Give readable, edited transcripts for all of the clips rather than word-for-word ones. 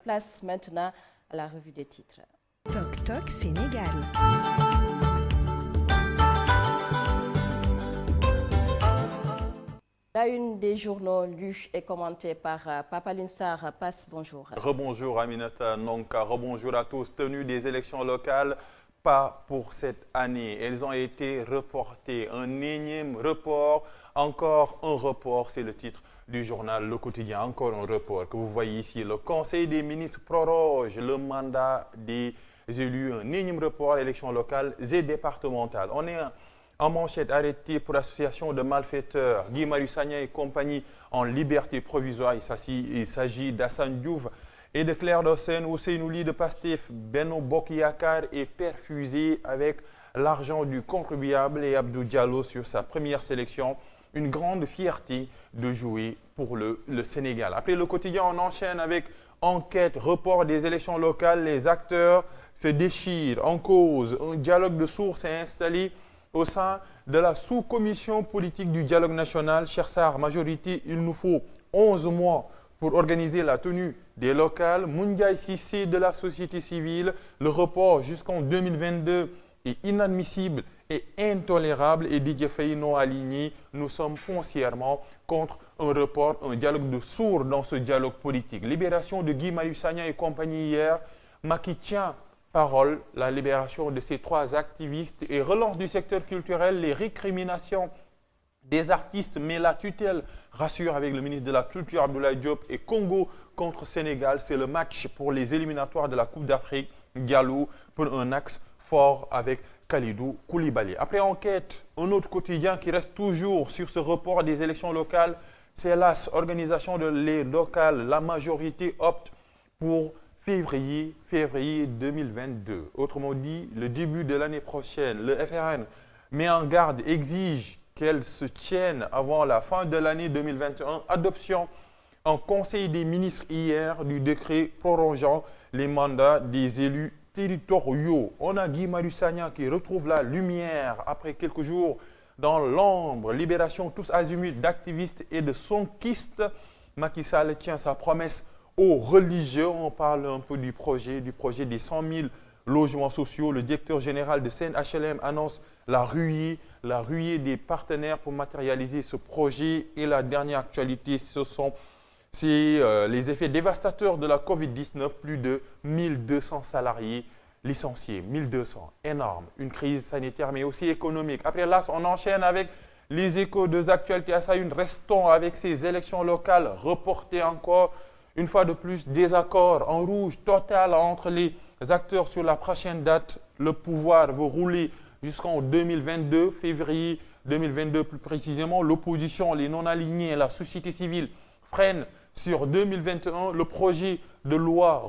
Place maintenant à la revue des titres. Toc Toc Sénégal. La une des journaux lus et commentée par Papa Lunsar. Passe, bonjour. Rebonjour Aminata Nonka, rebonjour à tous. Tenue des élections locales, pas pour cette année. Elles ont été reportées. Un énième report, encore un report, c'est le titre du journal Le Quotidien. Encore un report que vous voyez ici. Le Conseil des ministres proroge le mandat des élus. Un énième report, élections locales et départementales. On est en manchette arrêté pour association de malfaiteurs. Guy Marius Sagna et compagnie en liberté provisoire. Il s'agit d'Assane Diouf et de Claire Dossen. Ousseynou Ly de Pastef, Benno Bokk Yakaar est perfusé avec l'argent du contribuable et Abdou Diallo sur sa première sélection. Une grande fierté de jouer pour le Sénégal. Après le quotidien, on enchaîne avec enquête, report des élections locales. Les acteurs se déchirent en cause. Un dialogue de sources est installé au sein de la sous-commission politique du dialogue national. Cheikh Sarr, majorité, il nous faut 11 mois pour organiser la tenue des locales. Moundiaye Cissé de la société civile, le report jusqu'en 2022 est inadmissible et intolérable. Et Didier Faye non aligné, nous sommes foncièrement contre un report, un dialogue de sourds dans ce dialogue politique. Libération de Guy Marius Sagna et compagnie hier. Macky tient parole, la libération de ces 3 activistes et relance du secteur culturel, les récriminations des artistes, mais la tutelle rassure avec le ministre de la Culture Abdoulaye Diop. Et Congo contre Sénégal, c'est le match pour les éliminatoires de la Coupe d'Afrique. Diallo pour un axe fort avec Kalidou Koulibaly. Après enquête, un autre quotidien qui reste toujours sur ce report des élections locales, c'est l'AS, organisation de les locales. La majorité opte pour février 2022. Autrement dit, le début de l'année prochaine. Le FRN met en garde, exige qu'elle se tienne avant la fin de l'année 2021. Adoption en Conseil des ministres hier du décret prolongeant les mandats des élus territoriaux. On a Guy Marius Sagna qui retrouve la lumière après quelques jours dans l'ombre. Libération tous azimuts d'activistes et de sonkistes. Macky Sall tient sa promesse aux religieux. On parle un peu du projet des 100 000 logements sociaux. Le directeur général de CNHLM annonce la ruée des partenaires pour matérialiser ce projet. Et la dernière actualité, c'est les effets dévastateurs de la Covid-19. Plus de 1200 salariés licenciés. 1200, énorme. Une crise sanitaire mais aussi économique. Après là, on enchaîne avec les échos des actualités à sa une. Restons avec ces élections locales reportées encore. Une fois de plus, désaccord en rouge total entre les acteurs sur la prochaine date. Le pouvoir veut rouler jusqu'en 2022, février 2022 plus précisément. L'opposition, les non-alignés, la société civile freinent sur 2021. Le projet de loi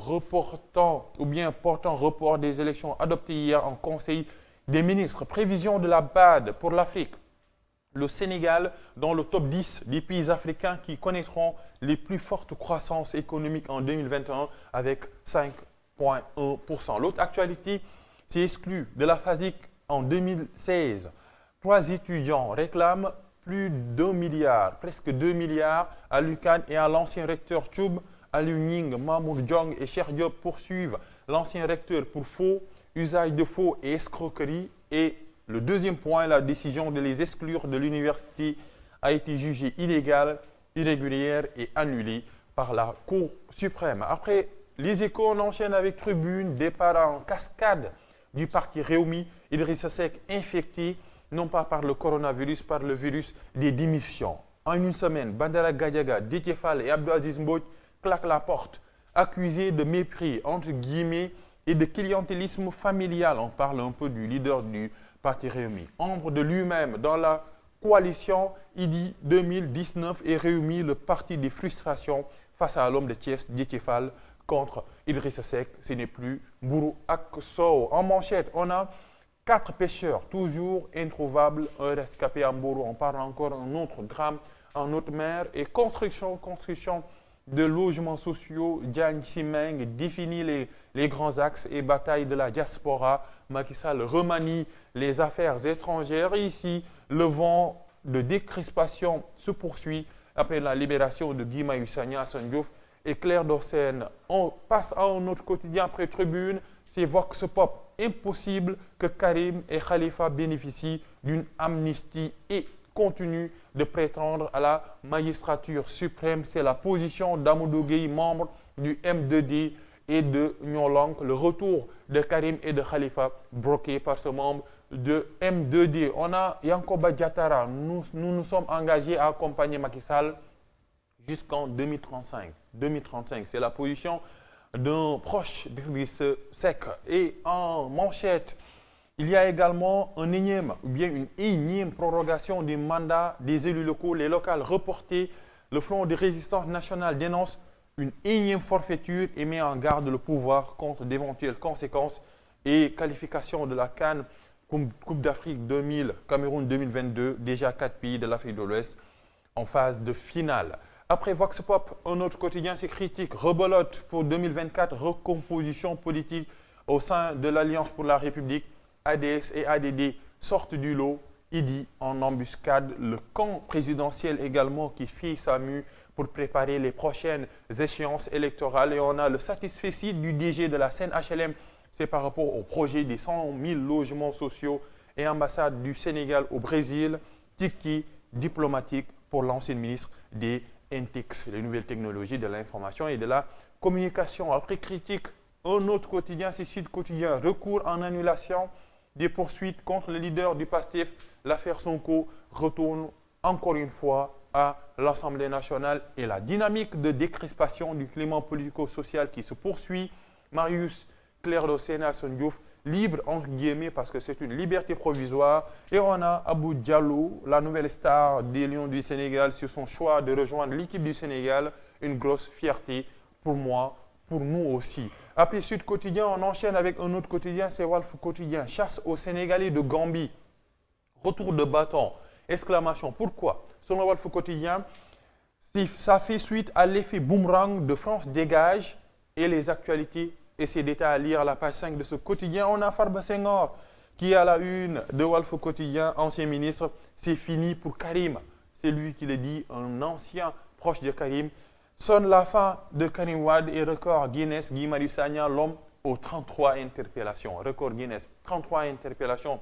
portant report des élections adopté hier en Conseil des ministres. Prévision de la BAD pour l'Afrique. Le Sénégal dans le top 10 des pays africains qui connaîtront les plus fortes croissances économiques en 2021 avec 5,1%. L'autre actualité, c'est exclu de la FASIC en 2016. 3 étudiants réclament plus d'1 milliard, presque 2 milliards à l'UQAD et à l'ancien recteur Tchoub, Aliou Ning, Mamour Diong et Cheikh Diop poursuivent l'ancien recteur pour faux, usage de faux et escroquerie. Et le deuxième point, la décision de les exclure de l'université a été jugée illégale, irrégulière et annulée par la Cour suprême. Après les échos, on enchaîne avec Tribune, départ en cascade du parti Rewmi. Idrissa Seck infecté, non pas par le coronavirus, par le virus des démissions. En une semaine, Bandara Gadiaga, Déthié Fall et Abdou Aziz Mbodj claquent la porte, accusés de mépris, entre guillemets, et de clientélisme familial. On parle un peu du leader du parti Rewmi. Ombre de lui-même dans la coalition IDI 2019 et Rewmi, le parti des frustrations face à l'homme de Thiès, Déthié Fall, contre Idrissa Seck. Ce n'est plus Mbourou ak Sow. En manchette, on a 4 pêcheurs, toujours introuvables, un rescapé à Mbourou. On parle encore d'un autre drame en haute mer. Et construction de logements sociaux. Diagne Simeng définit les grands axes et bataille de la diaspora. Macky Sall remanie les affaires étrangères. Et ici, le vent de décrispation se poursuit après la libération de Guy Marius Sagna, Assane Diouf et Claire Dossène. On passe à un autre quotidien après tribune, c'est Vox Pop. Impossible que Karim et Khalifa bénéficient d'une amnistie et continuent de prétendre à la magistrature suprême. C'est la position d'Amadou Gueye, membre du M2D et de Nyolank. Le retour de Karim et de Khalifa bloqué par ce membre de M2D. On a Yankoba Diattara. Nous sommes engagés à accompagner Macky Sall jusqu'en 2035. 2035, c'est la position d'un proche d'Idriss Seck. Et en manchette, il y a également une énième prorogation du mandat des élus locaux. Les locales reportées, le Front de résistance nationale dénonce une énième forfaiture et met en garde le pouvoir contre d'éventuelles conséquences et qualification de la CAN Coupe d'Afrique 2000, Cameroun 2022, déjà 4 pays de l'Afrique de l'Ouest en phase de finale. Après Vox Pop, un autre quotidien, c'est Critique, rebelote pour 2024, recomposition politique au sein de l'Alliance pour la République. ADS et ADD sortent du lot, Idi en embuscade, le camp présidentiel également qui fit sa mue pour préparer les prochaines échéances électorales. Et on a le satisfecit du DG de la CNHLM, c'est par rapport au projet des 100 000 logements sociaux et ambassade du Sénégal au Brésil, Tiki diplomatique pour l'ancienne ministre des NTICS, les nouvelles technologies de l'information et de la communication. Après Critique, un autre quotidien, c'est Sud Quotidien, recours en annulation des poursuites contre le leader du PASTEF. L'affaire Sonko retourne encore une fois à l'Assemblée nationale et la dynamique de décrispation du climat politico-social qui se poursuit. Marius Claire Dossène Assane Diouf, libre entre guillemets parce que c'est une liberté provisoire. Et on a Abou Diallo, la nouvelle star des Lions du Sénégal, sur son choix de rejoindre l'équipe du Sénégal. Une grosse fierté pour moi, pour nous aussi. Après Sud Quotidien, on enchaîne avec un autre quotidien, c'est Walf Quotidien. Chasse aux Sénégalais de Gambie. Retour de bâton. Exclamation. Pourquoi? Selon Walf Quotidien, ça fait suite à l'effet boomerang de France Dégage et les actualités. Et c'est détails à lire à la page 5 de ce quotidien. On a Farba Senghor qui est à la une de Walf Quotidien, ancien ministre. C'est fini pour Karim. C'est lui qui le dit, un ancien proche de Karim. Sonne la fin de Karim Wade et record Guinness, Guy Marius Sagna, l'homme aux 33 interpellations. Record Guinness, 33 interpellations.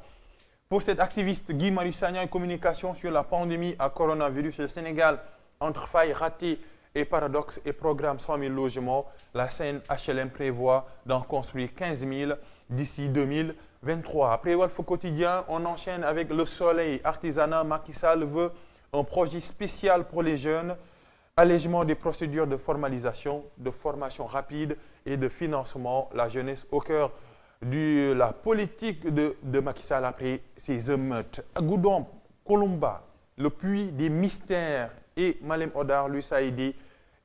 Pour cet activiste, Guy Marius Sagna, communication sur la pandémie à coronavirus au Sénégal, entre failles ratées et paradoxes et programme 100 000 logements, la CNHLM prévoit d'en construire 15 000 d'ici 2023. Après Walf Quotidien, on enchaîne avec Le Soleil, artisanat. Macky Sall veut un projet spécial pour les jeunes, allègement des procédures de formalisation, de formation rapide et de financement, la jeunesse au cœur de la politique de Macky Sall après ces émeutes. Goudon, Columba, le puits des mystères et Malem Odar, lui, ça a aidé,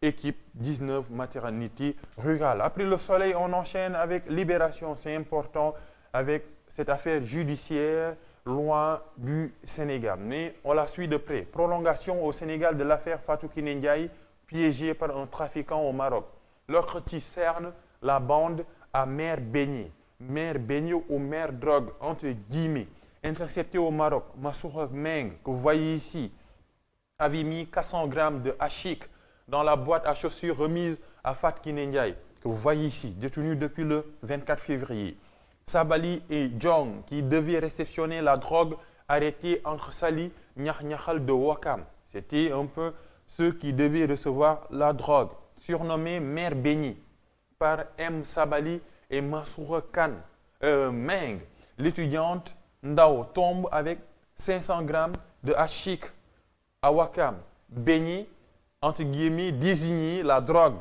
équipe 19 maternité rurale. Après Le Soleil, on enchaîne avec Libération, c'est important, avec cette affaire judiciaire loin du Sénégal. Mais on la suit de près. Prolongation au Sénégal de l'affaire Fatou Kiné Ndiaye, piégée par un trafiquant au Maroc. L'autre qui cerne la bande à Mère Beignet. Mère Beignet ou Mère Drogue, entre guillemets. Intercepté au Maroc, Massoura Meng, que vous voyez ici, avait mis 400 grammes de hachik dans la boîte à chaussures remise à Fatou Kiné Ndiaye, que vous voyez ici, détenu depuis le 24 février. Sabali et Jong, qui devaient réceptionner la drogue arrêtés entre Sali et Nyakhnyakhal de Wakam. C'était un peu ceux qui devaient recevoir la drogue, surnommés Mère Beignet par M. Sabali et Massoura Khan. Meng, l'étudiante Ndao, tombe avec 500 grammes de hachik à Wakam. Beignet, entre guillemets, désigné la drogue.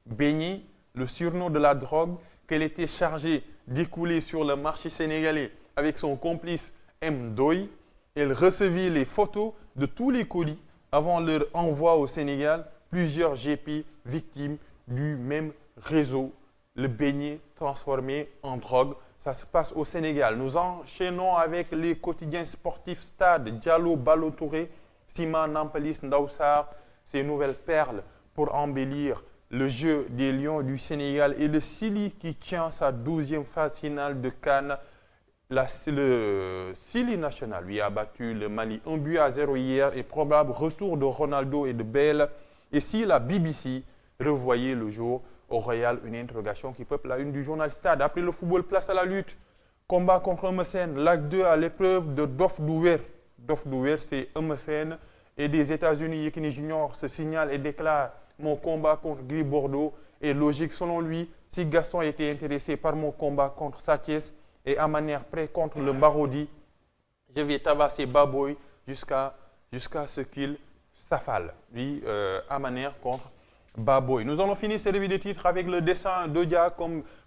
Beignet, le surnom de la drogue qu'elle était chargée d'écouler sur le marché sénégalais avec son complice M. Doy. Elle recevait les photos de tous les colis avant leur envoi au Sénégal. Plusieurs GP victimes du même réseau. Le beignet transformé en drogue. Ça se passe au Sénégal. Nous enchaînons avec les quotidiens sportifs Stade, Diallo, Balotouré, Sima, Nampalis, Ndaoussar. Ces nouvelles perles pour embellir le jeu des Lions du Sénégal et le Sili qui tient sa 12e phase finale de CAN. Le Sili national lui a battu le Mali 1-0 hier et probable retour de Ronaldo et de Bale. Et si la BBC revoyait le jour au Royal, une interrogation qui peuple la une du journal Stade. Après le football, place à la lutte. Combat contre Eumeu Sène, l'acte 2 à l'épreuve de Dof Douer. Dof Douer, c'est Eumeu Sène et des États-Unis. Yekini Junior se signale et déclare « Mon combat contre Gris Bordeaux est logique selon lui. Si Gaston était intéressé par mon combat contre Sathiès et à manière près contre le Marodi, je vais tabasser Baboy jusqu'à ce qu'il s'affale. » Lui, à manière contre Baboy. Nous allons finir cette revue de titres avec le dessin d'Odia.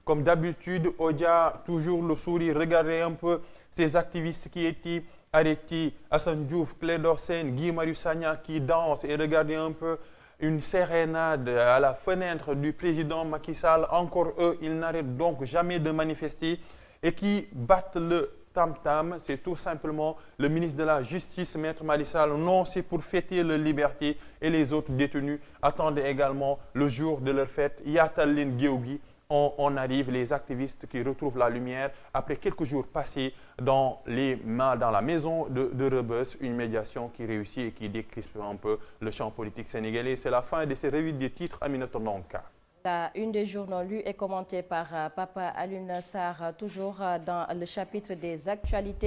Comme d'habitude, Odia, toujours le sourire. Regardez un peu ces activistes qui étaient arrêtés. Hassan Diouf, Clédor Sène, Guy Marius Sagna qui dansent. Et regardez un peu une sérénade à la fenêtre du président Macky Sall. Encore eux, ils n'arrêtent donc jamais de manifester et qui battent le tam-tam. C'est tout simplement le ministre de la Justice, Maître Malick Sall. Non, c'est pour fêter leur liberté et les autres détenus attendent également le jour de leur fête. Yatal leen géew gi. On arrive, les activistes qui retrouvent la lumière après quelques jours passés dans la maison de Rebeuss, une médiation qui réussit et qui décrispe un peu le champ politique sénégalais. C'est la fin de ces revues de titres, Aminata Ndonka. La une des journaux lus et commentée par Papa Alioune Sarr, toujours dans le chapitre des actualités.